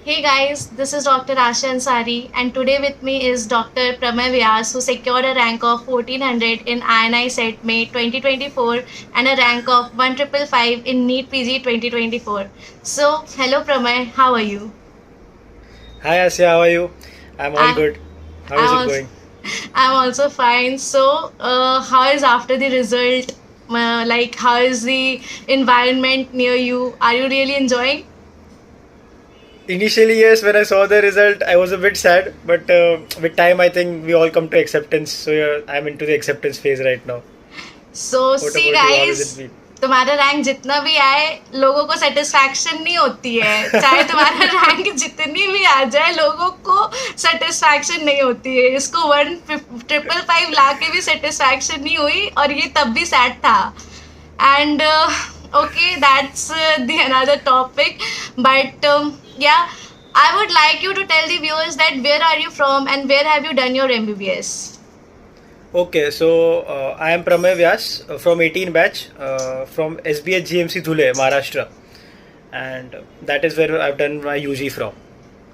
Hey guys, this is Dr. Aasia Ansari, and today with me is Dr. PRAMAY VYAS, who secured a rank of 1400 in INI-CET May 2024 and a rank of 1555 in NEET PG 2024. So, hello PRAMAY, how are you? Hi Asya, how are you? I'm all I'm, good. How is I'm, it also, going? I'm also fine. So, how is after the result? How is the environment near you? Are you really enjoying? Initially, yes, when I saw the result, I was a bit sad, but with time, I think we all come to acceptance. So yeah, I'm into the acceptance phase right now. So What सी about you? How has guys, it been? तुम्हारा rank जितना भी आए लोगों को satisfaction नहीं होती है। चाहे तुम्हारा रैंक जितनी भी आ जाए लोगों को सेटिस्फैक्शन नहीं होती है। इसको 1555 ला के भी सेटिस्फैक्शन नहीं हुई और ये तब भी सैड था। And okay, that's the another topic, but yeah, I would like you to tell the viewers that where are you from and where have you done your MBBS. Okay, so I am Pramay Vyas from 18 batch from SBH GMC Dhule, Maharashtra, and that is where I've done my UG from.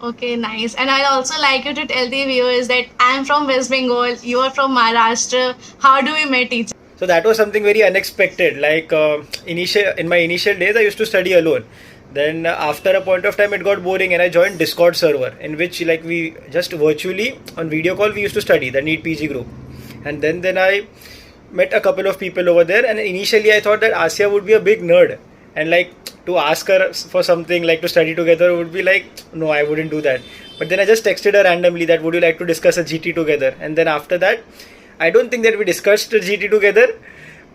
Okay, nice. And I'd also like you to tell the viewers that I'm from West Bengal, you are from Maharashtra. How do we met each other? So that was something very unexpected. Like in my initial days, I used to study alone. Then after a point of time, it got boring, and I joined Discord server, in which like we just virtually on video call we used to study the NEET PG group, and then I met a couple of people over there. And initially, I thought that Asia would be a big nerd, and like to ask her for something like to study together would be like, no, I wouldn't do that. But then I just texted her randomly that would you like to discuss a GT together, and then after that I don't think that we discussed GT together,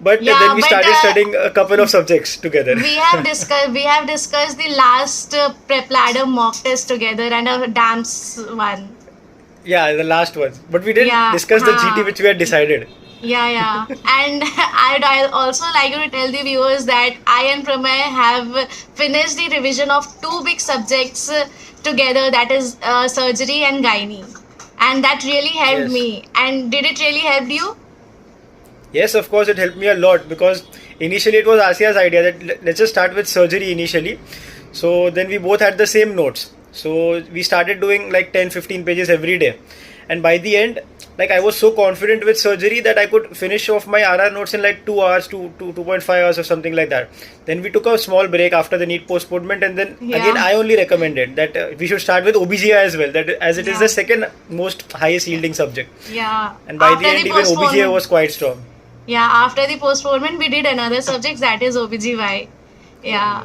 but Yeah, then we but started studying a couple of subjects together. we have discussed the last prep ladder mock test together and a DAMS one. Yeah, the last ones. But we didn't Yeah, discuss the GT which we had decided. Yeah. And I'd also like you to tell the viewers that I and Pramay have finished the revision of two big subjects together, that is surgery and gynae. And that really helped Yes. me. And did it really help you? Yes, of course, it helped me a lot because initially it was Asia's idea that let's just start with surgery initially. So then we both had the same notes. So we started doing like 10-15 pages every day. And by the end, like I was so confident with surgery that I could finish off my RR notes in like 2 hours, 2.5 hours or something like that. Then we took a small break after the NEET postponement, and then again I only recommended that we should start with OBGY as well, that as it is the second most highest yielding subject. Yeah. And by After the end even OBGY postponement- was quite strong. Yeah, after the postponement, we did another subject, that is OBGY. Yeah.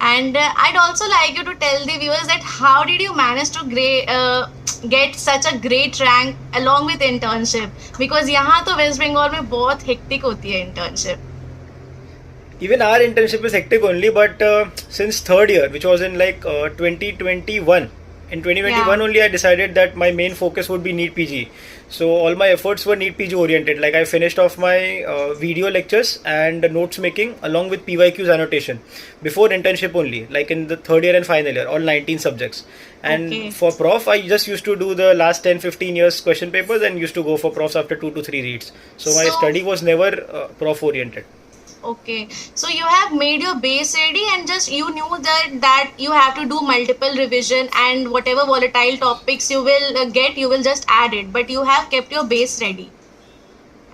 And I'd also like you to tell the viewers that how did you manage to get such a great rank along with internship? Because यहाँ तो West Bengal में बहुत hectic होती है internship. Even our internship is hectic only, but since third year, which was in like 2021, in 2021 only I decided that my main focus would be NEET PG. So all my efforts were NEET PG oriented. Like I finished off my video lectures and notes making along with PYQs annotation before internship only, like in the third year and final year, all 19 subjects. And for prof, I just used to do the last 10-15 years question papers and used to go for profs after 2 to 3 reads. So my study was never prof oriented. Okay, so you have made your base ready and just you knew that you have to do multiple revision and whatever volatile topics you will get, you will just add it. But you have kept your base ready.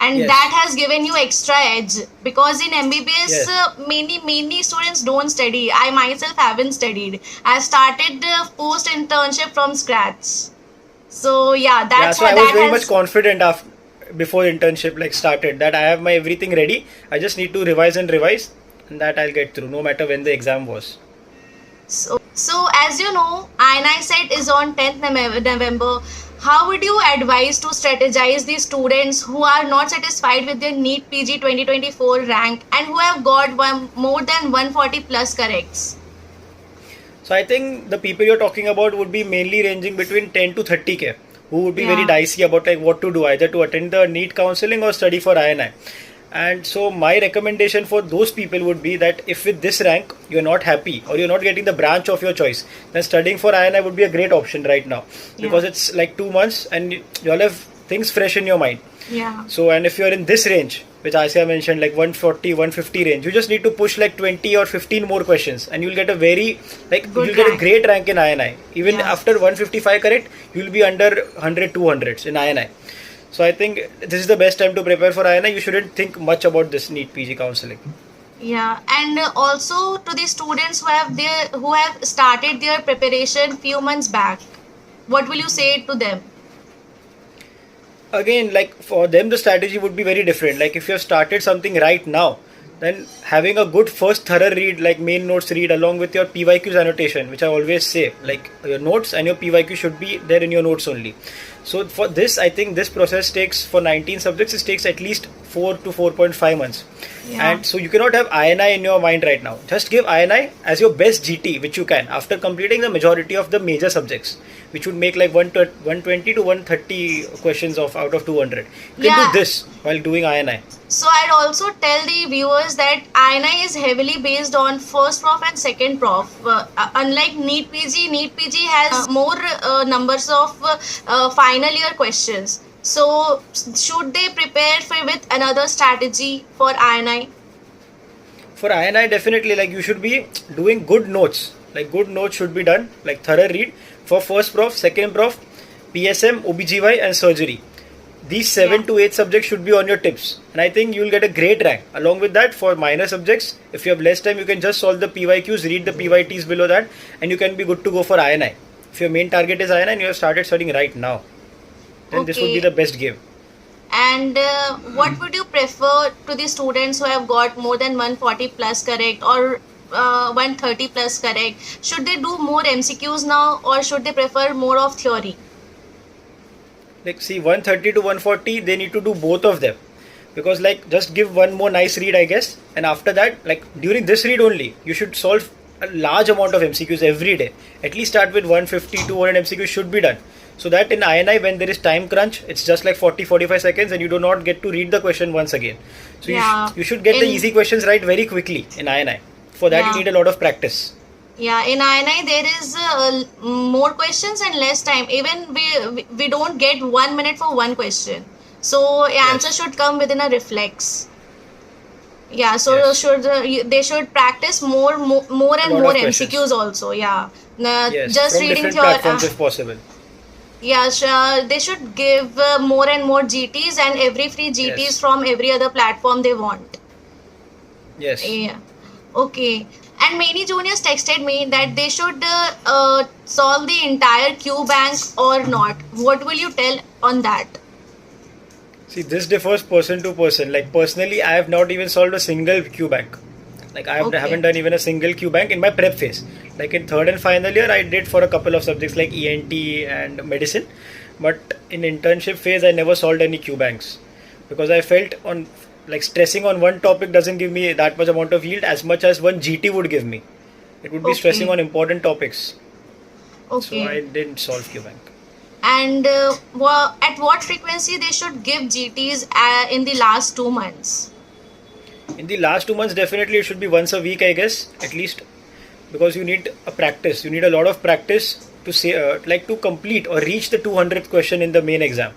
And Yes. that has given you extra edge because in MBBS Yes. many students don't study. I myself haven't studied. I started post internship from scratch. So yeah, that's So why I was that very has much confident before internship like started that I have my everything ready. I just need to revise and that I'll get through no matter when the exam was. So as you know, INI-CET is on 10th November. How would you advise to strategize the students who are not satisfied with their NEET PG 2024 rank and who have got more than 140 plus corrects? So I think the people you're talking about would be mainly ranging between 10 to 30k, who would be very dicey about like what to do, either to attend the NEET counseling or study for INI. And so my recommendation for those people would be that if with this rank you're not happy or you're not getting the branch of your choice, then studying for INI would be a great option right now because it's like 2 months and you'll have things fresh in your mind. Yeah. So and if you're in this range, which Aasia mentioned, like 140, 150 range. You just need to push like 20 or 15 more questions, and you'll get a Good get a rank. great rank in INI. Even Yeah. after 155 correct, you'll be under 100, 200s in INI. So I think this is the best time to prepare for INI. You shouldn't think much about this NEET PG counseling. Yeah, and also to the students who have started their preparation few months back, what will you say to them? Again, like for them, the strategy would be very different. Like if you have started something right now, then having a good first thorough read, like main notes read along with your PYQs annotation, which I always say, like your notes and your PYQ should be there in your notes only. So for this, I think this process takes, for 19 subjects, it takes at least 4 to 4.5 months. Yeah. And so you cannot have INI in your mind right now. Just give INI as your best GT, which you can, after completing the majority of the major subjects, which would make like 120 to 130 questions out of 200. You can Yeah. do this while doing INI. So I'd also tell the viewers that INI is heavily based on first prof and second prof. Unlike NEET PG has more numbers of final year questions. So should they prepare with another strategy for INI? For INI, definitely, like you should be doing good notes. Like good notes should be done, like thorough read for first prof, second prof, PSM, OBGY, and surgery. These 7 to 8 subjects should be on your tips, and I think you'll get a great rank. Along with that, for minor subjects, if you have less time, you can just solve the PYQs, read the PYTs below that, and you can be good to go for INI. If your main target is INI and you have started studying right now, then this would be the best game. And what would you prefer to the students who have got more than 140 plus correct or 130 plus correct? Should they do more MCQs now, or should they prefer more of theory? Like see, 130 to 140, they need to do both of them, because like just give one more nice read, I guess, and after that, like during this read only, you should solve a large amount of MCQs every day. At least start with 150, 200 MCQs should be done, so that in INI, when there is time crunch, it's just like 40-45 seconds and you do not get to read the question once again. So you should get the easy questions right very quickly in INI. For that, you need a lot of practice. Yeah, in INI there is more questions and less time. Even we don't get 1 minute for one question. So answer should come within a reflex. Yeah, so they should practice more and more MCQs also. Yeah, just from reading different platforms if possible. Yeah, they should give more and more GTs and every free GTs from every other platform they want. Yes. Yeah. Okay. And many juniors texted me that they should solve the entire Q bank or not. What will you tell on that? See, this differs person to person. Like personally, I have not even solved a single Q bank. Like I haven't done even a single Q bank in my prep phase. Like in third and final year, I did for a couple of subjects like ENT and medicine. But in internship phase, I never solved any Q banks, because I felt like stressing on one topic doesn't give me that much amount of yield as much as one GT would give me. It would be stressing on important topics. Okay. So I didn't solve Q bank. And at what frequency they should give GTs in the last 2 months? In the last 2 months, definitely it should be once a week, I guess, at least, because you need a practice. You need a lot of practice to say, to complete or reach the 200th question in the main exam.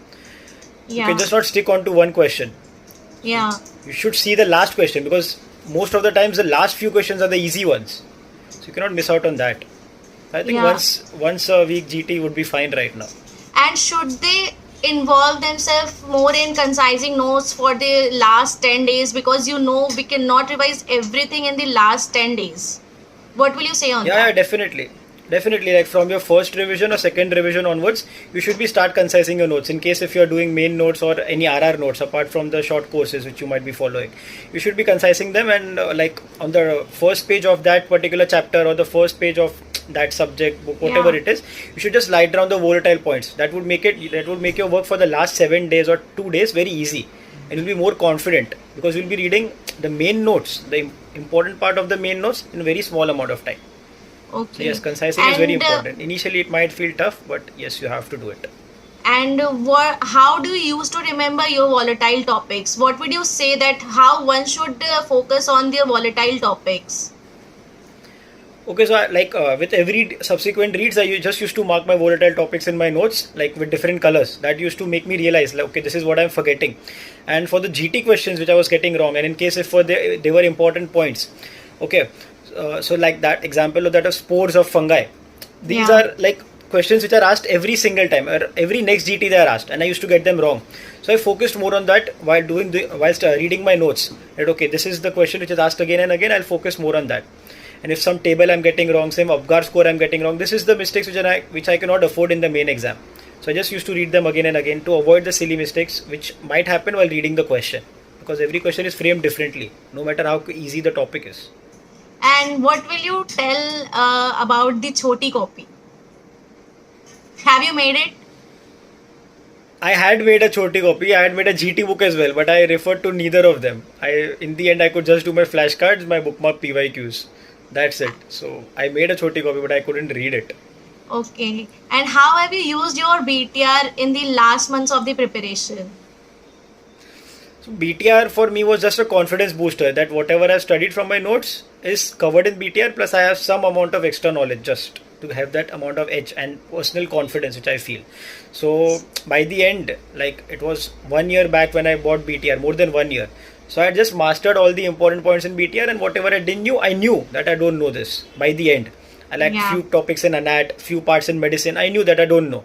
You can just not stick on to one question. Yeah. You should see the last question, because most of the times the last few questions are the easy ones. So you cannot miss out on that. I think once a week GT would be fine right now. And should they involve themselves more in concising notes for the last 10 days, because we cannot revise everything in the last 10 days? What will you say on that? Yeah, definitely. Like from your first revision or second revision onwards, you should be start concising your notes. In case if you are doing main notes or any RR notes apart from the short courses which you might be following, you should be concising them, and like on the first page of that particular chapter or the first page of that subject book, whatever it is, you should just write down the volatile points. That would make your work for the last 7 days or 2 days very easy, and you'll be more confident, because you'll be reading the main notes, the important part of the main notes, in a very small amount of time. Okay. So yes, concising is very important. Initially it might feel tough, but yes, you have to do it. And how do you use to remember your volatile topics? What would you say that how one should focus on their volatile topics? Okay, so with every subsequent reads, I just used to mark my volatile topics in my notes, like with different colors. That used to make me realize, like, okay, this is what I'm forgetting. And for the GT questions which I was getting wrong, and in case if they were important points, okay, so like that example of that of spores of fungi, these Yeah. are like questions which are asked every single time, or every next GT they are asked, and I used to get them wrong. So I focused more on that whilst reading my notes. That okay, this is the question which is asked again and again. I'll focus more on that. And if some table I'm getting wrong, same Abgar score I'm getting wrong, this is the mistakes which I cannot afford in the main exam. So I just used to read them again and again to avoid the silly mistakes which might happen while reading the question, because every question is framed differently, no matter how easy the topic is. And what will you tell about the choti copy? Have you made it? I had made a choti copy, I had made a GT book as well, but I referred to neither of them. In the end, I could just do my flashcards, my bookmark PYQs. That's it. So I made a choti copy, but I couldn't read it. Okay. And how have you used your BTR in the last months of the preparation? So BTR for me was just a confidence booster that whatever I've studied from my notes is covered in BTR, plus I have some amount of extra knowledge just to have that amount of edge and personal confidence which I feel. So by the end, like it was 1 year back when I bought BTR, more than 1 year. So I had just mastered all the important points in BTR, and whatever I didn't know, I knew that I don't know this by the end. I like Yeah. few topics in anat, few parts in medicine, I knew that I don't know.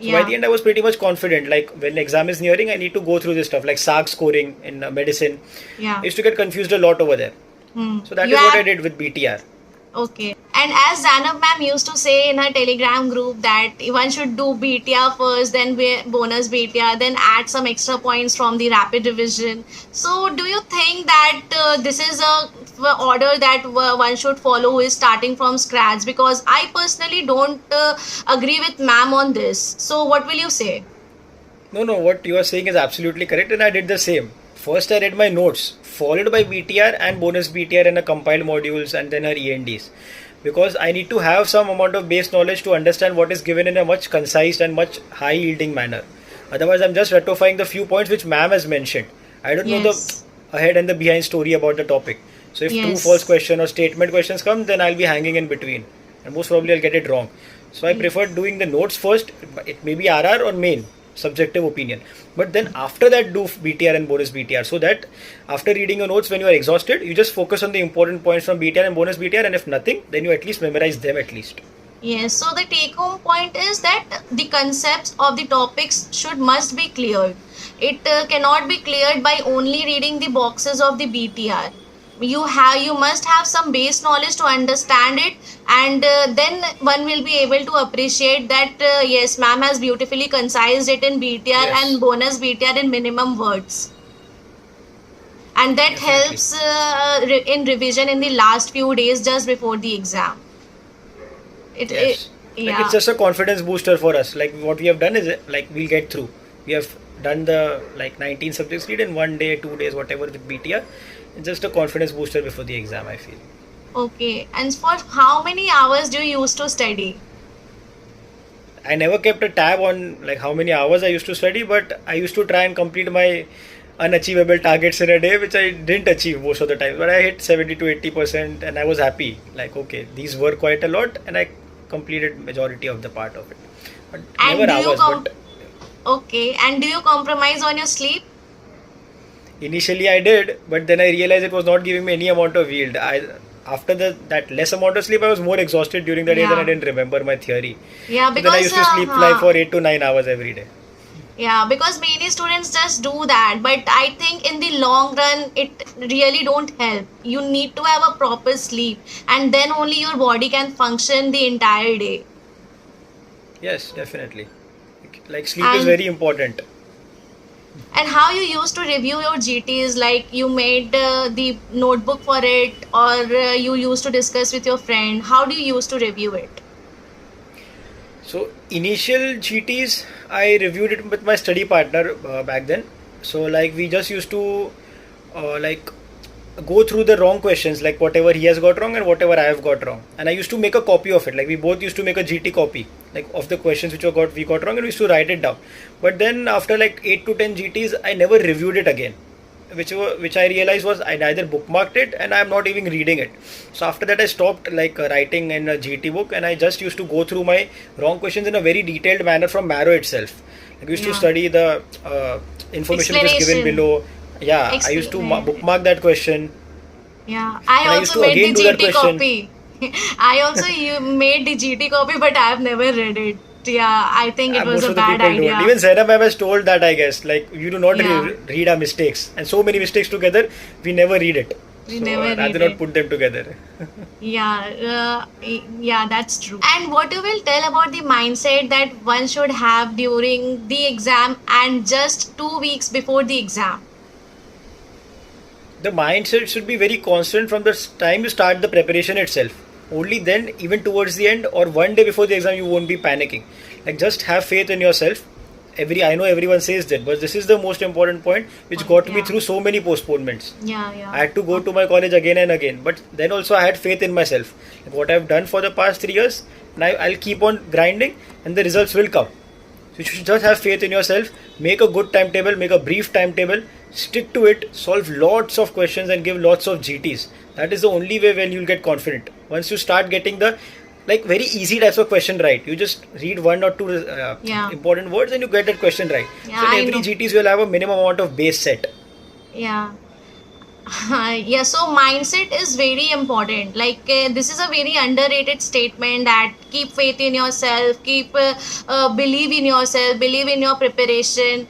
So by the end, I was pretty much confident. Like when exam is nearing, I need to go through this stuff like SAG scoring in medicine. Yeah. I used to get confused a lot over there. So that is what I did with BTR. Okay. And as Zanab ma'am used to say in her Telegram group that one should do BTR first, then bonus BTR, then add some extra points from the rapid revision. So do you think that this is a order that one should follow who is starting from scratch? Because I personally don't agree with ma'am on this. So what will you say? No, what you are saying is absolutely correct, and I did the same. First, I read my notes, followed by BTR and bonus BTR in a compiled modules, and then her ENDs. Because I need to have some amount of base knowledge to understand what is given in a much concise and much high yielding manner. Otherwise, I'm just ratifying the few points which ma'am has mentioned. I don't know the ahead and the behind story about the topic. So if true, false question or statement questions come, then I'll be hanging in between. And most probably I'll get it wrong. So I prefer doing the notes first. It may be RR or main, subjective opinion. But then after that do BTR and bonus BTR, so that after reading your notes when you are exhausted, you just focus on the important points from BTR and bonus BTR, and if nothing, then you at least memorize them at least. Yes, so the take home point is that the concepts of the topics must be cleared. It cannot be cleared by only reading the boxes of the BTR. You must have some base knowledge to understand it, and then one will be able to appreciate that yes, ma'am has beautifully concised it in BTR and bonus BTR in minimum words, and that helps in revision in the last few days just before the exam. It's just a confidence booster for us. Like what we have done is like we'll get through. We have done the 19 subjects read in 1 day, 2 days, whatever with BTR. It's just a confidence booster before the exam, I feel. Okay. And for how many hours do you used to study? I never kept a tab on like how many hours I used to study, but I used to try and complete my unachievable targets in a day, which I didn't achieve most of the time. But I hit 70 to 80%, and I was happy. Like, okay, these were quite a lot, and I completed majority of the part of it. But and never hours. Okay. And do you compromise on your sleep? Initially I did, but then I realized it was not giving me any amount of yield. After that less amount of sleep, I was more exhausted during the day than I didn't remember my theory. Yeah, because so then I used to sleep like for 8 to 9 hours every day. Yeah, because many students just do that, but I think in the long run it really don't help. You need to have a proper sleep, and then only your body can function the entire day. Yes, definitely. Like sleep is very important. And how you used to review your GTs, like you made the notebook for it, or you used to discuss with your friend? How do you used to review it? So initial GTs, I reviewed it with my study partner back then. So like we just used to go through the wrong questions, like whatever he has got wrong and whatever I have got wrong. And I used to make a copy of it. Like we both used to make a GT copy, like of the questions which we got wrong, and we used to write it down. But then after like 8 to 10 GTs, I never reviewed it again. which I realized was I neither bookmarked it and I'm not even reading it. So after that I stopped like writing in a GT book, and I just used to go through my wrong questions in a very detailed manner from Marrow itself. Like, we used to study the information which is given below. Yeah, I used to bookmark that question. Yeah, I also made the GT copy. I also made the GT copy, but I have never read it. Yeah, I think it was a bad idea. Don't. Even Zainab ma'am has told that, I guess. Like, you do not read our mistakes. And so many mistakes together, we never read it. We never read it. Rather not put them together. Yeah, that's true. And what you will tell about the mindset that one should have during the exam and just 2 weeks before the exam? The mindset should be very constant from the time you start the preparation itself. Only then, even towards the end or one day before the exam, you won't be panicking. Like, just have faith in yourself. I know everyone says that, but this is the most important point which got me through so many postponements. I had to go to my college again and again, but then also I had faith in myself. Like, what I've done for the past 3 years, and I'll keep on grinding, and the results will come. So you should just have faith in yourself. Make a good timetable, make a brief timetable, stick to it, solve lots of questions and give lots of GTs. That is the only way when you'll get confident. Once you start getting the very easy types of question right, you just read 1 or 2 important words and you get that question right. So in every GTs you'll have a minimum amount of base set. So mindset is very important. Like, this is a very underrated statement, that keep faith in yourself, keep believe in yourself, believe in your preparation.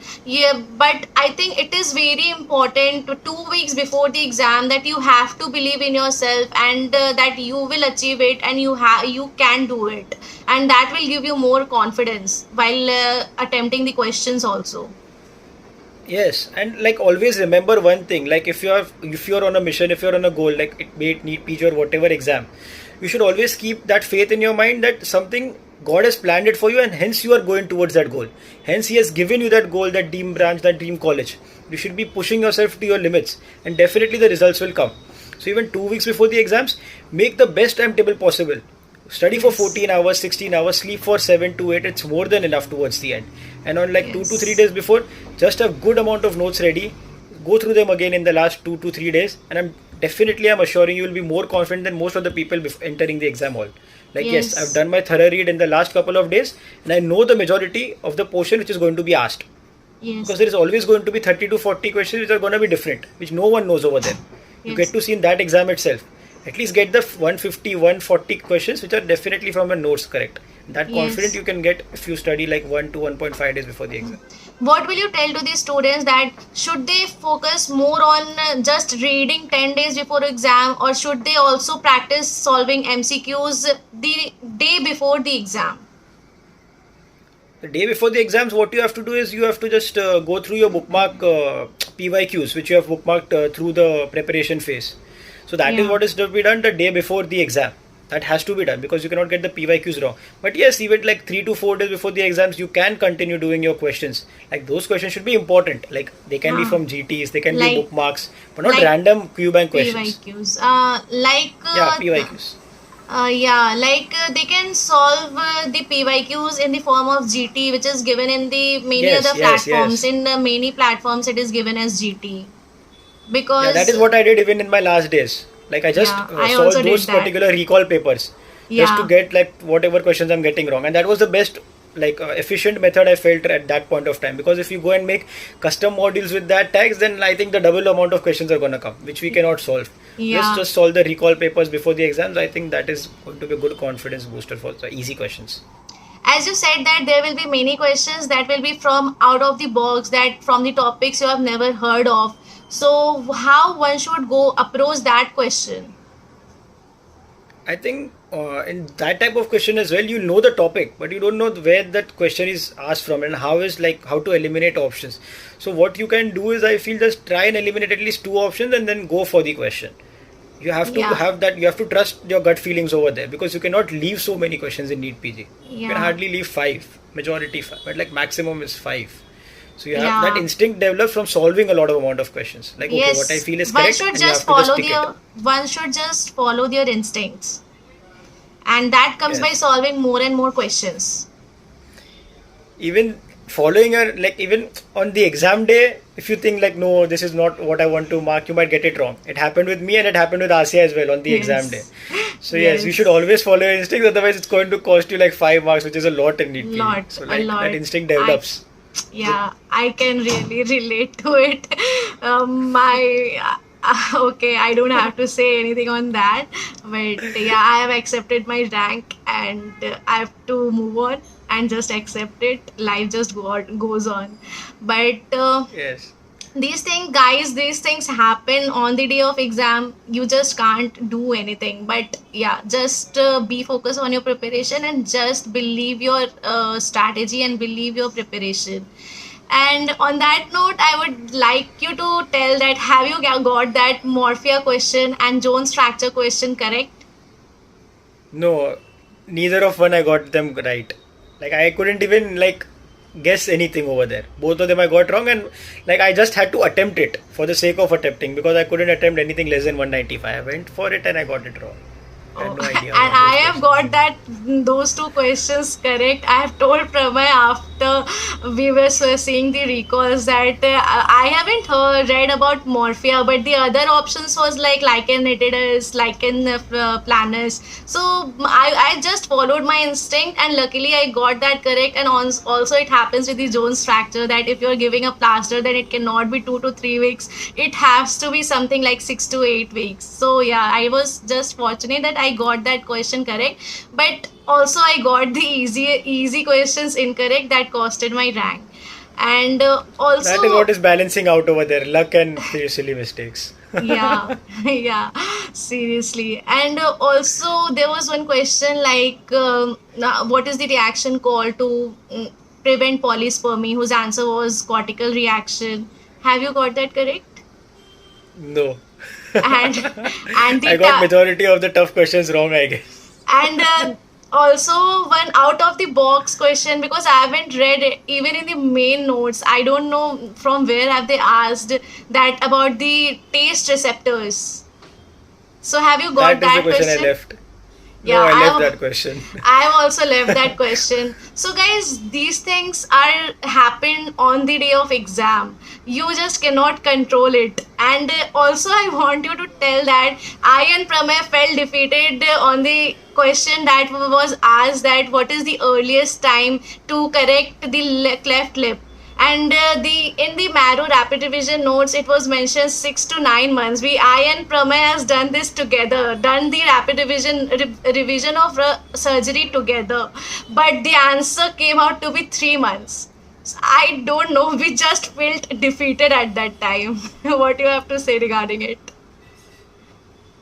But I think it is very important 2 weeks before the exam that you have to believe in yourself, and that you will achieve it, and you can do it, and that will give you more confidence while attempting the questions also. Yes, and like, always remember one thing, like, if you're on a mission, if you're on a goal, like it be it NEET PG or whatever exam, you should always keep that faith in your mind that something God has planned it for you, and hence you are going towards that goal. Hence He has given you that goal, that dream branch, that dream college. You should be pushing yourself to your limits, and definitely the results will come. So even 2 weeks before the exams, make the best timetable possible. Study for 14 hours, 16 hours, sleep for 7 to 8. It's more than enough towards the end. And on 2 to 3 days before, just have good amount of notes ready. Go through them again in the last 2 to 3 days. And I'm assuring you will be more confident than most of the people entering the exam hall. Yes, I've done my thorough read in the last couple of days, and I know the majority of the portion which is going to be asked. Because there is always going to be 30 to 40 questions which are going to be different, which no one knows over there. You get to see in that exam itself. At least get the 150, 140 questions which are definitely from your notes correct. That confident you can get if you study 1 to 1.5 days before the exam. What will you tell to the students, that should they focus more on just reading 10 days before exam, or should they also practice solving MCQs the day before the exam? The day before the exams, what you have to do is you have to just go through your bookmark PYQs which you have bookmarked through the preparation phase. So that is what is to be done the day before the exam. That has to be done, because you cannot get the PYQs wrong. But yes, even 3 to 4 days before the exams, you can continue doing your questions. Those questions should be important. They can be from GTs, they can be bookmarks, but not random QBank questions. PYQs. PYQs. They can solve the PYQs in the form of GT, which is given in the many other platforms. In many platforms, it is given as GT. Because that is what I did even in my last days. I just solved those particular recall papers just to get whatever questions I'm getting wrong, and that was the best efficient method I felt at that point of time. Because if you go and make custom modules with that tags, then I think the double amount of questions are gonna come, which we cannot solve. Let's just solve the recall papers before the exams. I think that is going to be a good confidence booster for the easy questions. As you said that there will be many questions that will be from out of the box, that from the topics you have never heard of. So how one should go approach that question? I think in that type of question as well, you know the topic, but you don't know where that question is asked from, and how to eliminate options. So what you can do is, I feel, just try and eliminate at least 2 options and then go for the question. You have to have that, you have to trust your gut feelings over there, because you cannot leave so many questions in NEET PG. You can hardly leave 5, majority 5, but maximum is 5. So you have that instinct developed from solving a lot of amount of questions. What I feel is correct, one should just follow their instincts, and that comes by solving more and more questions. Even following your, like, even on the exam day, if you think like, no, this is not what I want to mark, you might get it wrong. It happened with me and it happened with Aasia as well on the exam day. So yes, you should always follow your instinct, otherwise it's going to cost you like 5 marks, which is a lot in NEET PG. So like that instinct develops. I can really relate to it. Okay, I don't have to say anything on that, but yeah, I have accepted my rank and I have to move on and just accept it. Life just goes on. But Yes. these things happen on the day of exam. You just can't do anything. But yeah, just be focused on your preparation and just believe your strategy and believe your preparation. And on that note, I would like you to tell that have you got that Morphea question and Jones fracture question correct? No, neither of one I got them right. Like I couldn't even like guess anything over there. Both of them I got wrong, and like I just had to attempt it for the sake of attempting, because I couldn't attempt anything less than 195. I went for it and I got it wrong. I had no idea. And I have got those two questions correct. I have told Pramay after we were seeing the recalls that I haven't read about Morphea, but the other options was like lichen nitidus, lichen planus. So I just followed my instinct, and luckily I got that correct. And also it happens with the Jones fracture that if you're giving a plaster, then it cannot be 2 to 3 weeks. It has to be something like 6 to 8 weeks. So yeah, I was just fortunate that I got that question correct, but also I got the easy questions incorrect that costed my rank. And also that is what is balancing out over there, luck and silly mistakes. yeah, seriously. And also there was one question like what is the reaction called to prevent polyspermy, whose answer was cortical reaction. Have you got that correct? No. and I got majority of the tough questions wrong, I guess. And also one out of the box question, because I haven't read it, even in the main notes. I don't know from where have they asked that about the taste receptors. So have you got that is the question I left. Yeah, no, I left that question. I've also left that question. So guys, these things are happen on the day of exam. You just cannot control it. And also I want you to tell that I and Pramay felt defeated on the question that was asked that what is the earliest time to correct the cleft lip. And in the Marrow rapid revision notes, it was mentioned 6 to 9 months. I and Pramay has done this together, done the rapid revision of surgery together. But the answer came out to be 3 months. So I don't know. We just felt defeated at that time. What do you have to say regarding it?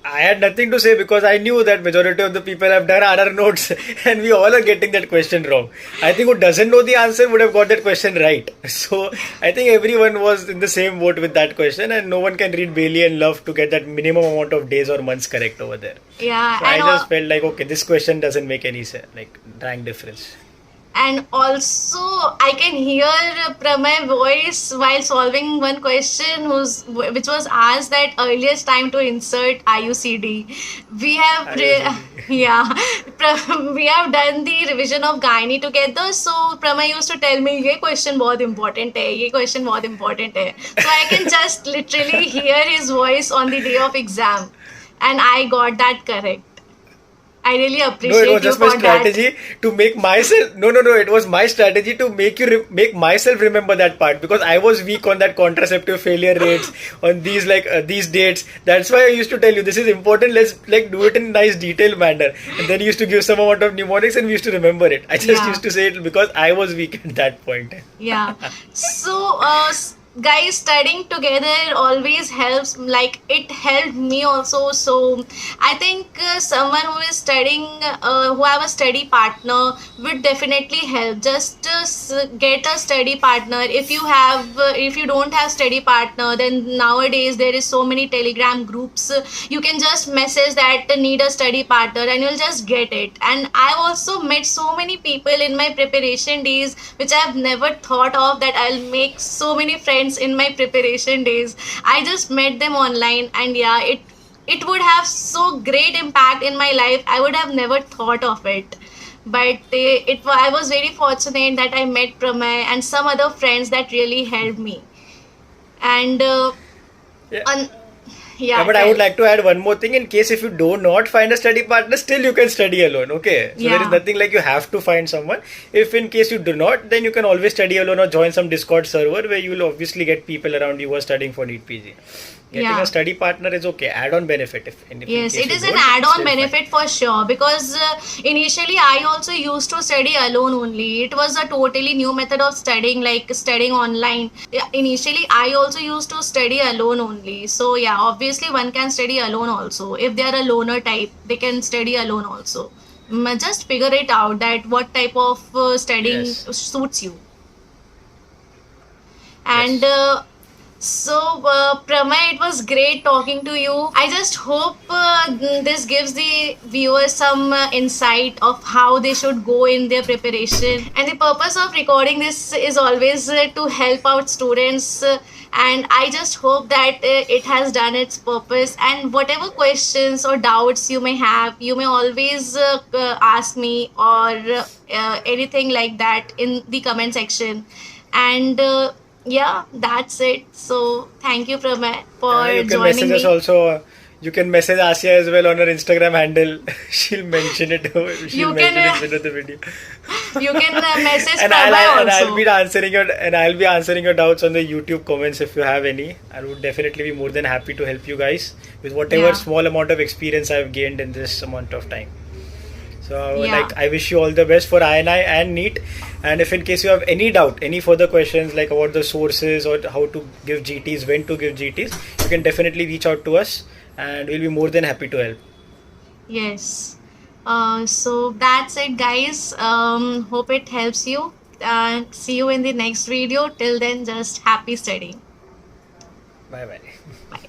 I had nothing to say because I knew that majority of the people have done RR notes and we all are getting that question wrong. I think who doesn't know the answer would have got that question right. So I think everyone was in the same boat with that question, and no one can read Bailey and Love to get that minimum amount of days or months correct over there. Yeah. So I just felt like, okay, this question doesn't make any like rank difference. And also, I can hear Pramay's voice while solving one question, which was asked that earliest time to insert IUCD. We have, we have done the revision of gynae together. So Pramay used to tell me, "ये question बहुत important है, ये question बहुत important है." So I can just literally hear his voice on the day of exam, and I got that correct. I really appreciate it was just my strategy to make myself. No. It was my strategy to make myself remember that part, because I was weak on that contraceptive failure rates on these these dates. That's why I used to tell you this is important. Let's do it in a nice detailed manner. And then you used to give some amount of mnemonics, and we used to remember it. I just used to say it because I was weak at that point. Yeah. So. Guys, studying together always helps. Like, it helped me also. So I think someone who is studying, who have a study partner, would definitely help. Just get a study partner. If you don't have study partner, then nowadays there is so many Telegram groups. You can just message that need a study partner, and you'll just get it. And I've also met so many people in my preparation days, which I've never thought of, that I'll make so many friends in my preparation days. I just met them online, and it would have so great impact in my life. I would have never thought of it. but I was very fortunate that I met Pramay and some other friends that really helped me. And Yeah. on, Yeah, yeah, but I would tell. like to add one more thing in case if you do not find a study partner, still you can study alone. Okay, so there is Yeah. nothing like you have to find someone. If in case you do not, then you can always study alone or join some Discord server where you will obviously get people around you who are studying for NEET PG. Getting Yeah. a study partner is okay, add-on benefit. If in Yes, case it you is an don't, add-on still fine. benefit for sure, because initially I also used to study alone only. It was a totally new method of studying, like studying online. Yeah, initially I also used to study alone only. So yeah, obviously one can study alone also. If they are a loner type, they can study alone also. Just figure it out that what type of studying Yes, suits you. And yes. Pramay, it was great talking to you. I just hope this gives the viewers some insight of how they should go in their preparation. And the purpose of recording this is always to help out students. And I just hope that it has done its purpose. And whatever questions or doubts you may have, you may always ask me or anything like that in the comment section. And yeah, that's it. So thank you, Pramay, You for can joining message us me. also. You can message Asia as well on her Instagram handle. She'll mention it. She'll You mention it can below the video. you can message and Pramay I'll also. be answering your doubts on the YouTube comments if you have any. I would definitely be more than happy to help you guys with whatever Yeah, small amount of experience I've gained in this amount of time. So yeah, like I wish you all the best for INI and NEET. And if in case you have any doubt, any further questions like about the sources or how to give GTs, when to give GTs, you can definitely reach out to us and we'll be more than happy to help. yes. So that's it, guys. Hope it helps you. See you in the next video. Till then, just happy studying. Bye bye. Bye.